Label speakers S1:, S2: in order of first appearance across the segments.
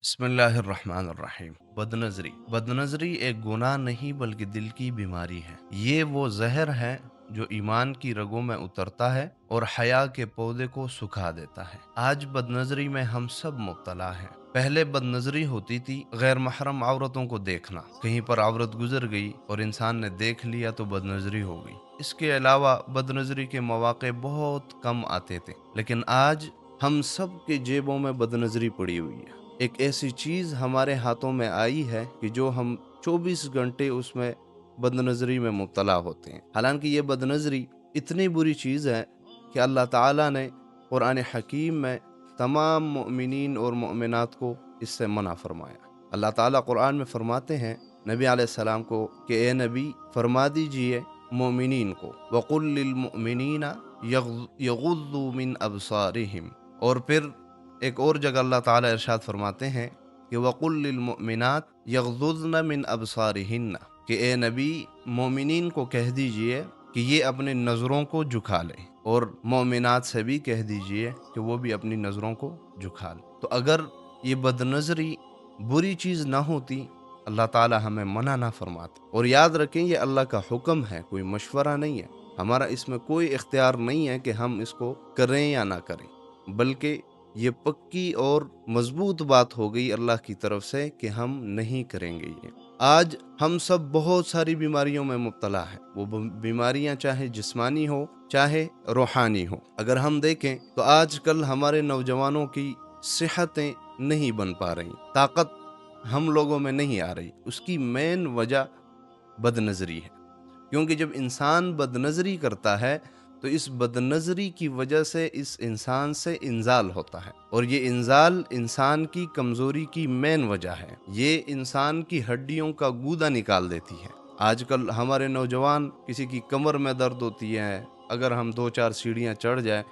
S1: बिस्मिल्लाहिर्रहमानिर्रहीम। बदनज़री एक गुनाह नहीं बल्कि दिल की बीमारी है। ये वो जहर है जो ईमान की रगों में उतरता है और हया के पौधे को सुखा देता है। आज बदनज़री में हम सब मुब्तला हैं। पहले बदनज़री होती थी गैर महरम औरतों को देखना। कहीं पर औरत गुजर गई और इंसान ने देख लिया तो बदनज़री हो गई। इसके अलावा बदनज़री के मौक़े बहुत कम आते थे, लेकिन आज हम सब के जेबों में बदनज़री पड़ी हुई है। एक ऐसी चीज़ हमारे हाथों में आई है कि जो हम 24 घंटे उसमें बदनज़री में मुब्तला होते हैं। हालांकि ये बदनज़री इतनी बुरी चीज़ है कि अल्लाह ताला ने कुरान हकीम में तमाम मोमिनीन और मोमिनात को इससे मना फरमाया। अल्लाह ताला कुरान में फरमाते हैं नबी अलैहिस्सलाम को कि ए नबी फरमा दीजिए मोमिनीन को, वक़ुल लिल मोमिनीना यग़ुज़्ज़ू मिन अब्सारिहिम। और फिर एक और जगह अल्लाह ताला इरशाद फरमाते हैं कि वक़ुल लिल मुमिनात यग़ज़ुज़्न मिन अबसारिहिन्ना, कि ए नबी मोमिनीन को कह दीजिए कि ये अपनी नज़रों को झुका लें, और मोमिनात से भी कह दीजिए कि वो भी अपनी नज़रों को झुका लें। तो अगर ये बदनज़री बुरी चीज़ ना होती, अल्लाह ताला हमें मना ना फरमाते। और याद रखें ये अल्लाह का हुक्म है, कोई मशवरा नहीं है। हमारा इसमें कोई इख्तियार नहीं है कि हम इसको करें या ना करें, बल्कि ये पक्की और मजबूत बात हो गई अल्लाह की तरफ से कि हम नहीं करेंगे ये। आज हम सब बहुत सारी बीमारियों में मुब्तला है। वो बीमारियां चाहे जिस्मानी हो चाहे रूहानी हो। अगर हम देखें तो आजकल हमारे नौजवानों की सेहतें नहीं बन पा रही, ताकत हम लोगों में नहीं आ रही। उसकी मेन वजह बदनज़री है, क्योंकि जब इंसान बदनज़री करता है तो इस बदनज़री की वजह से इस इंसान से इंजाल होता है, और ये इंजाल इंसान की कमज़ोरी की मेन वजह है। ये इंसान की हड्डियों का गूदा निकाल देती है। आजकल हमारे नौजवान, किसी की कमर में दर्द होती है, अगर हम 2-4 सीढ़ियाँ चढ़ जाए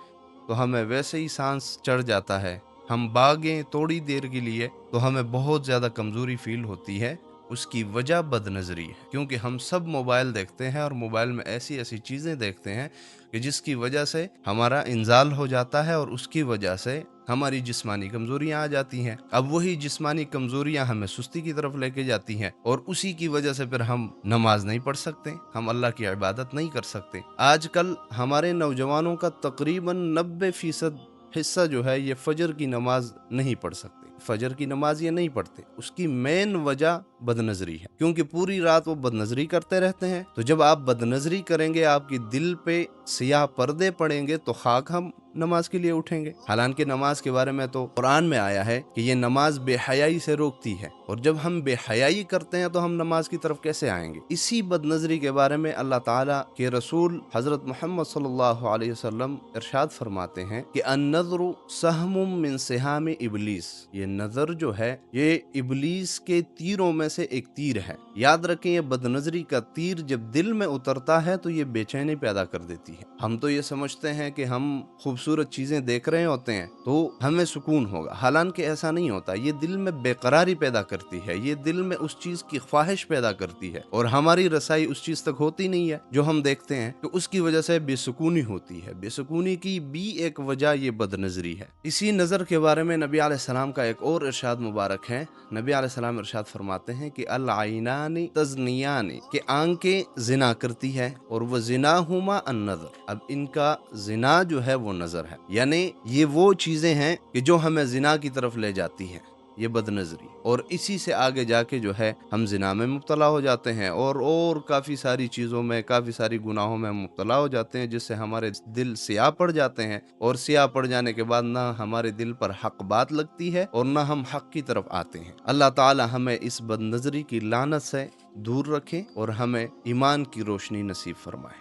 S1: तो हमें वैसे ही सांस चढ़ जाता है। हम भागें थोड़ी देर के लिए तो हमें बहुत ज़्यादा कमज़ोरी फील होती है। उसकी वजह बदनज़री है, क्योंकि हम सब मोबाइल देखते हैं और मोबाइल में ऐसी ऐसी चीज़ें देखते हैं कि जिसकी वजह से हमारा इंजाल हो जाता है, और उसकी वजह से हमारी जिस्मानी कमज़ोरियाँ आ जाती हैं। अब वही जिस्मानी कमज़ोरियाँ हमें सुस्ती की तरफ लेके जाती हैं, और उसी की वजह से फिर हम नमाज नहीं पढ़ सकते, हम अल्लाह की इबादत नहीं कर सकते। आजकल हमारे नौजवानों का तकरीबन 90% हिस्सा जो है ये फजर की नमाज नहीं पढ़ सकते। फजर की नमाज ये नहीं पढ़ते। उसकी मेन वजह बदनज़री है, क्योंकि पूरी रात वो बदनज़री करते रहते हैं। तो जब आप बदनज़री करेंगे, आपकी दिल पे सियाह पर्दे पड़ेंगे, तो खाक हम नमाज के लिए उठेंगे। हालांकि नमाज के बारे में तो कुरान में आया है कि ये नमाज बेहयाई से रोकती है, और जब हम बेहयाई करते हैं तो हम नमाज की तरफ कैसे आएंगे। इसी बदनज़री के बारे में अल्लाह ताला के रसूल हजरत मोहम्मद सल्लल्लाहु अलैहि वसल्लम इरशाद फरमाते हैं कि अन्नज़रु सहमुम मिन सिहाम इबलीस, ये नज़र जो है ये इबलीस के तीरों में से एक तीर है। याद रखें, ये बदनज़री का तीर जब दिल में उतरता है तो ये बेचैनी पैदा कर देती है। हम तो ये समझते हैं कि हम खूबसूरत चीजें देख रहे होते हैं तो हमें सुकून होगा, हालांकि ऐसा नहीं होता। ये दिल में बेकरारी पैदा करती है, ये दिल में उस चीज की ख्वाहिश पैदा करती है, और हमारी रसाई उस चीज तक होती नहीं है जो हम देखते हैं, तो उसकी वजह से बेसुकूनी होती है। बेसुकूनी की भी एक वजह ये बदनज़री है। इसी नज़र के बारे में नबी अलैहिस्सलाम का एक और इरशाद मुबारक है। नबी अलैहिस्सलाम इरशाद फरमाते हैं कि अल आइनानी तज़नियानी, कि आंखें जिना करती है, और वो जिना हुमा अन नज़र। अब इनका जिना जो है वो नज़र है, यानी ये वो चीजें हैं कि जो हमें जिना की तरफ ले जाती हैं, ये बदनज़री। और इसी से आगे जाके जो है हम जिना में मुब्तला हो जाते हैं, और काफ़ी सारी चीज़ों में, काफ़ी सारी गुनाहों में मुब्तला हो जाते हैं, जिससे हमारे दिल सियाह पड़ जाते हैं, और सियाह पड़ जाने के बाद ना हमारे दिल पर हक बात लगती है और ना हम हक की तरफ आते हैं। अल्लाह ताला हमें इस बदनज़री की लानत से दूर रखे और हमें ईमान की रोशनी नसीब फरमाए।